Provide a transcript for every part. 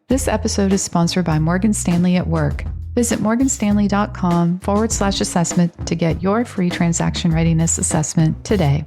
This episode is sponsored by Morgan Stanley at Work. Visit morganstanley.com/assessment to get your free transaction readiness assessment today.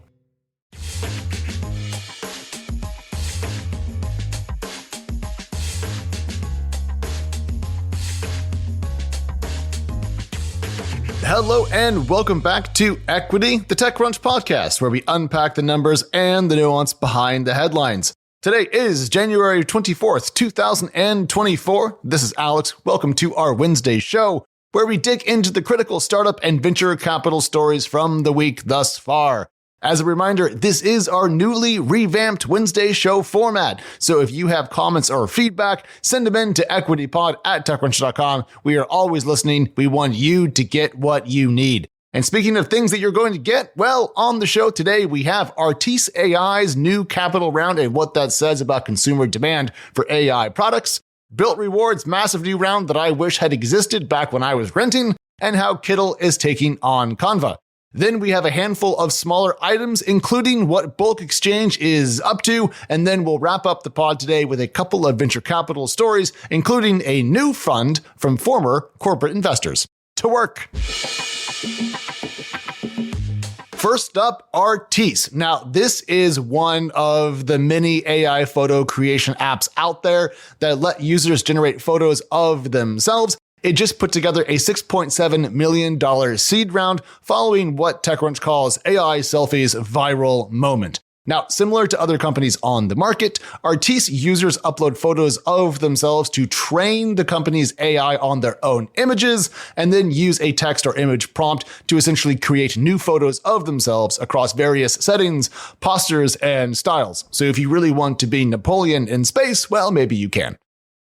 Hello and welcome back to Equity, the TechCrunch Podcast, where we unpack the numbers and the nuance behind the headlines. Today is January 24th, 2024. This is Alex. Welcome to our Wednesday show, where we dig into the critical startup and venture capital stories from the week thus far. As a reminder, this is our newly revamped Wednesday show format. So if you have comments or feedback, send them in to equitypod@techcrunch.com. We are always listening. We want you to get what you need. And speaking of things that you're going to get, well, on the show today, we have Artisse AI's new capital round and what that says about consumer demand for AI products, Built Rewards' massive new round that I wish had existed back when I was renting, and how Kittle is taking on Canva. Then we have a handful of smaller items, including what bulk exchange is up to, and then we'll wrap up the pod today with a couple of venture capital stories, including a new fund from former corporate investors. To work. First up, Artisse. Now, this is one of the many AI photo creation apps out there that let users generate photos of themselves. It just put together a $6.7 million seed round following what TechCrunch calls AI selfies viral moment. Now, similar to other companies on the market, Artisse users upload photos of themselves to train the company's AI on their own images, and then use a text or image prompt to essentially create new photos of themselves across various settings, postures, and styles. So if you really want to be Napoleon in space, well, maybe you can.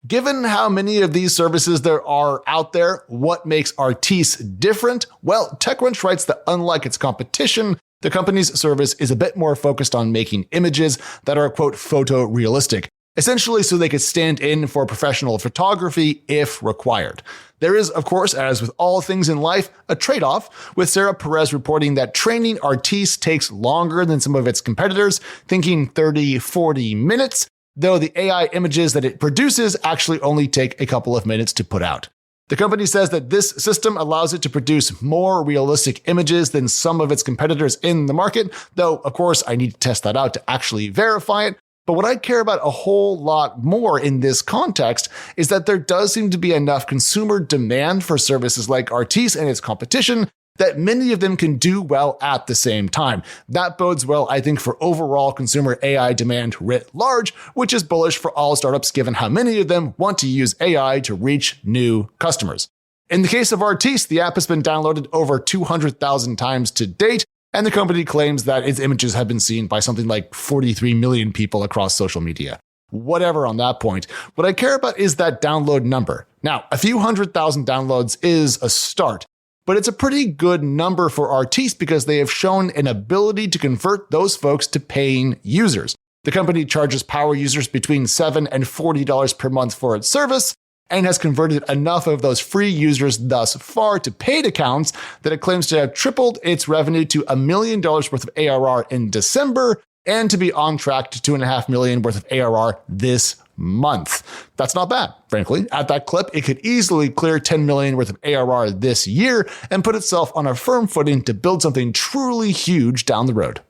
Given how many of these services there are out there, what makes Artisse different? Well, TechCrunch writes that unlike its competition, the company's service is a bit more focused on making images that are, quote, photorealistic, essentially so they could stand in for professional photography if required. There is, of course, as with all things in life, a trade-off, with Sarah Perez reporting that training Artisse takes longer than some of its competitors, thinking 30-40 minutes, though the AI images that it produces actually only take a couple of minutes to put out. The company says that this system allows it to produce more realistic images than some of its competitors in the market, though, of course, I need to test that out to actually verify it. But what I care about a whole lot more in this context is that there does seem to be enough consumer demand for services like Artisse and its competition that many of them can do well at the same time. That bodes well, I think, for overall consumer AI demand writ large, which is bullish for all startups given how many of them want to use AI to reach new customers. In the case of Artisse, the app has been downloaded over 200,000 times to date, and the company claims that its images have been seen by something like 43 million people across social media. Whatever on that point. What I care about is that download number. Now, a few 100,000 downloads is a start, but it's a pretty good number for Artisse because they have shown an ability to convert those folks to paying users. The company charges power users between $7 and $40 per month for its service, and has converted enough of those free users thus far to paid accounts that it claims to have tripled its revenue to $1 million worth of ARR in December, and to be on track to $2.5 million worth of ARR this month. That's not bad, frankly. At that clip, it could easily clear $10 million worth of ARR this year and put itself on a firm footing to build something truly huge down the road.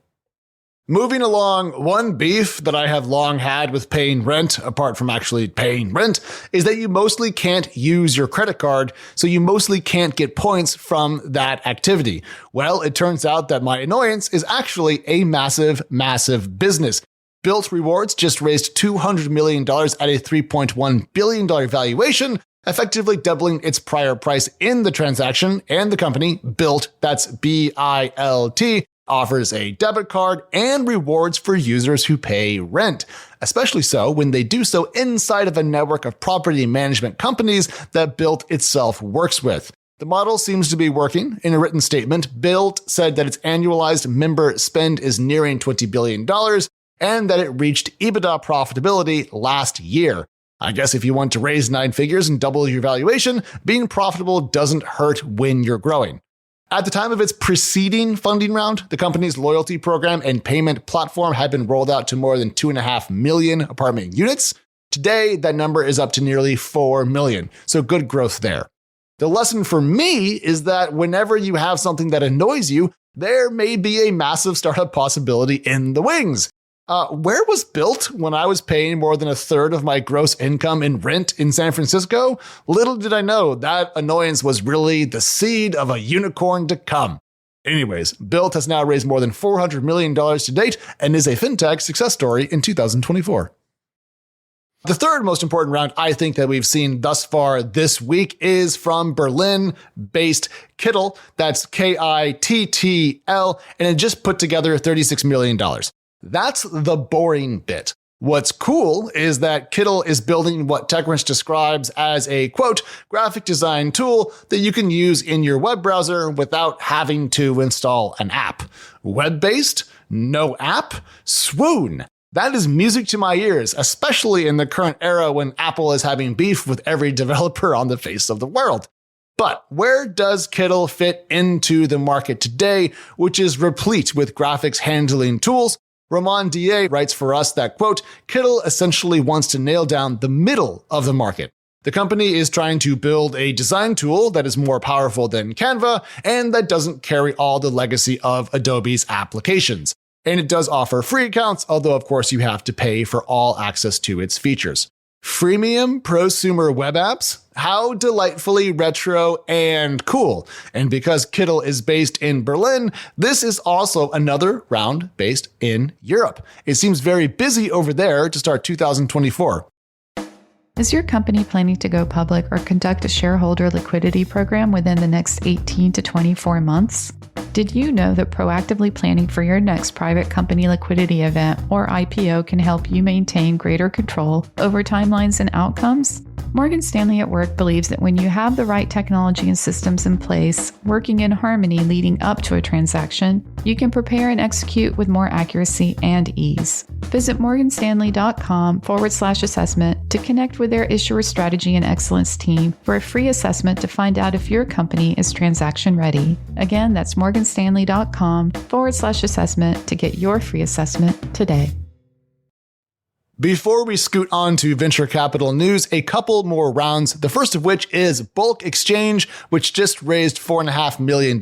Moving along, one beef that I have long had with paying rent, apart from actually paying rent, is that you mostly can't use your credit card, so you mostly can't get points from that activity. Well, it turns out that my annoyance is actually a massive, massive business. Built Rewards just raised $200 million at a $3.1 billion valuation, effectively doubling its prior price in the transaction, and the company, Built, that's B-I-L-T, offers a debit card and rewards for users who pay rent, especially so when they do so inside of a network of property management companies that Built itself works with. The model seems to be working. In a written statement, Built said that its annualized member spend is nearing $20 billion and that it reached EBITDA profitability last year. I guess if you want to raise 9 figures and double your valuation, being profitable doesn't hurt when you're growing. At the time of its preceding funding round, the company's loyalty program and payment platform had been rolled out to more than 2.5 million apartment units. Today, that number is up to nearly 4 million. So good growth there. The lesson for me is that whenever you have something that annoys you, there may be a massive startup possibility in the wings. Where was Built when I was paying more than a third of my gross income in rent in San Francisco? Little did I know that annoyance was really the seed of a unicorn to come. Anyways, Built has now raised more than $400 million to date and is a fintech success story in 2024. The third most important round I think that we've seen thus far this week is from Berlin-based Kittel. That's Kittl, and it just put together $36 million. That's the boring bit. What's cool is that Kittel is building what TechCrunch describes as a, quote, graphic design tool that you can use in your web browser without having to install an app. Web-based? No app? Swoon! That is music to my ears, especially in the current era when Apple is having beef with every developer on the face of the world. But where does Kittel fit into the market today, which is replete with graphics handling tools? Roman Da writes for us that, quote, Kittel essentially wants to nail down the middle of the market. The company is trying to build a design tool that is more powerful than Canva and that doesn't carry all the legacy of Adobe's applications. And it does offer free accounts, although of course you have to pay for all access to its features. Freemium prosumer web apps? How delightfully retro and cool. And because Kittel is based in Berlin, this is also another round based in Europe. It seems very busy over there to start 2024. Is your company planning to go public or conduct a shareholder liquidity program within the next 18 to 24 months? Did you know that proactively planning for your next private company liquidity event or IPO can help you maintain greater control over timelines and outcomes? Morgan Stanley at Work believes that when you have the right technology and systems in place, working in harmony leading up to a transaction, you can prepare and execute with more accuracy and ease. Visit morganstanley.com/assessment to connect with their issuer strategy and excellence team for a free assessment to find out if your company is transaction ready. Again, that's morganstanley.com/assessment to get your free assessment today. Before we scoot on to venture capital news, a couple more rounds, the first of which is Bulk Exchange, which just raised $4.5 million.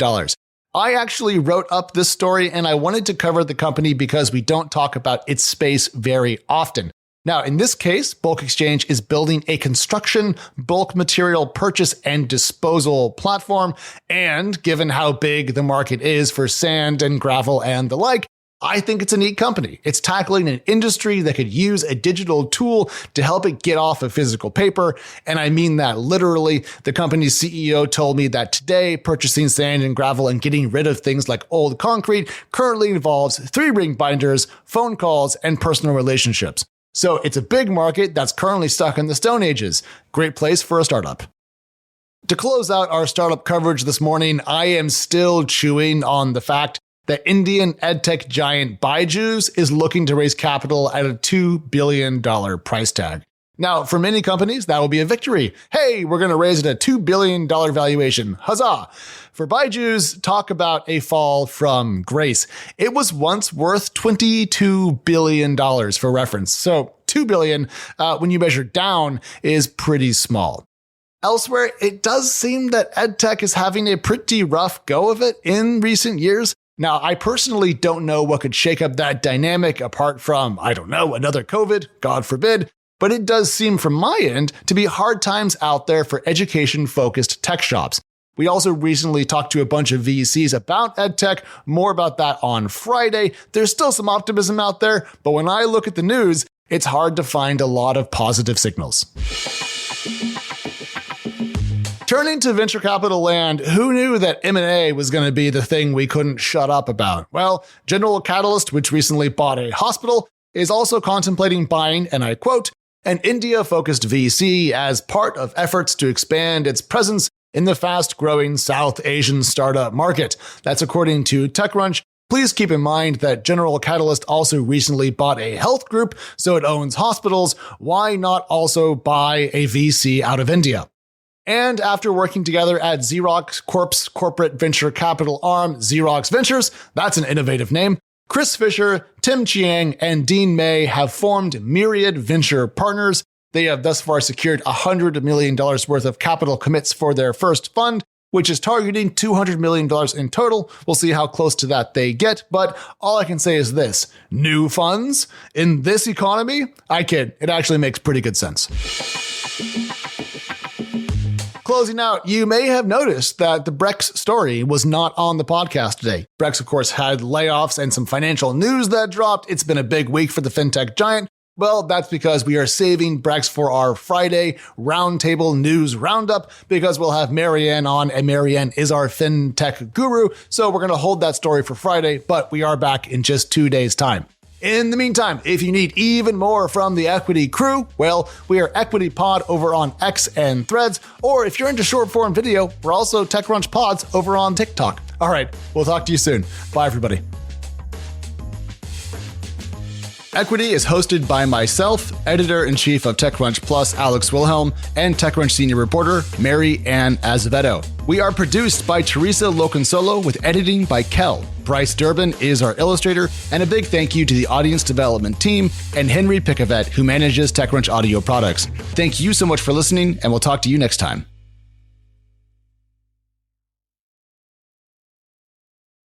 I actually wrote up this story and I wanted to cover the company because we don't talk about its space very often. Now, in this case, Bulk Exchange is building a construction bulk material purchase and disposal platform. And given how big the market is for sand and gravel and the like, I think it's a neat company. It's tackling an industry that could use a digital tool to help it get off of physical paper. And I mean that literally. The company's CEO told me that today, purchasing sand and gravel and getting rid of things like old concrete currently involves 3-ring binders, phone calls, and personal relationships. So it's a big market that's currently stuck in the Stone Ages. Great place for a startup. To close out our startup coverage this morning, I am still chewing on the fact that Indian edtech giant Byju is looking to raise capital at a $2 billion price tag. Now, for many companies, that will be a victory. Hey, we're going to raise it at $2 billion valuation. Huzzah! For Byju's, talk about a fall from grace. It was once worth $22 billion for reference. So $2 billion, when you measure down, is pretty small. Elsewhere, it does seem that edtech is having a pretty rough go of it in recent years. Now, I personally don't know what could shake up that dynamic apart from, another COVID, God forbid, but it does seem from my end to be hard times out there for education-focused tech shops. We also recently talked to a bunch of VCs about edtech, more about that on Friday. There's still some optimism out there, but when I look at the news, it's hard to find a lot of positive signals. Turning to venture capital land, who knew that M&A was going to be the thing we couldn't shut up about? Well, General Catalyst, which recently bought a hospital, is also contemplating buying, and I quote, an India-focused VC as part of efforts to expand its presence in the fast-growing South Asian startup market. That's according to TechCrunch. Please keep in mind that General Catalyst also recently bought a health group, so it owns hospitals. Why not also buy a VC out of India? And after working together at Xerox Corp's corporate venture capital arm, Xerox Ventures, that's an innovative name, Chris Fisher, Tim Chiang, and Dean May have formed Myriad Venture Partners. They have thus far secured $100 million worth of capital commits for their first fund, which is targeting $200 million in total. We'll see how close to that they get, but all I can say is this: new funds in this economy? I kid, it actually makes pretty good sense. Closing out, you may have noticed that the Brex story was not on the podcast today. Brex, of course, had layoffs and some financial news that dropped. It's been a big week for the fintech giant. Well, that's because we are saving Brex for our Friday Roundtable News Roundup, because we'll have Marianne on, and Marianne is our fintech guru. So we're going to hold that story for Friday, but we are back in just 2 days' time. In the meantime, if you need even more from the Equity crew, well, we are Equity Pod over on X and Threads, or if you're into short form video, we're also TechCrunch Pods over on TikTok. All right, we'll talk to you soon. Bye, everybody. Equity is hosted by myself, Editor-in-Chief of TechCrunch Plus, Alex Wilhelm, and TechCrunch Senior Reporter, Mary Ann Azevedo. We are produced by Teresa Loconsolo with editing by Kel. Bryce Durbin is our illustrator, and a big thank you to the audience development team and Henry Picavet, who manages TechCrunch audio products. Thank you so much for listening, and we'll talk to you next time.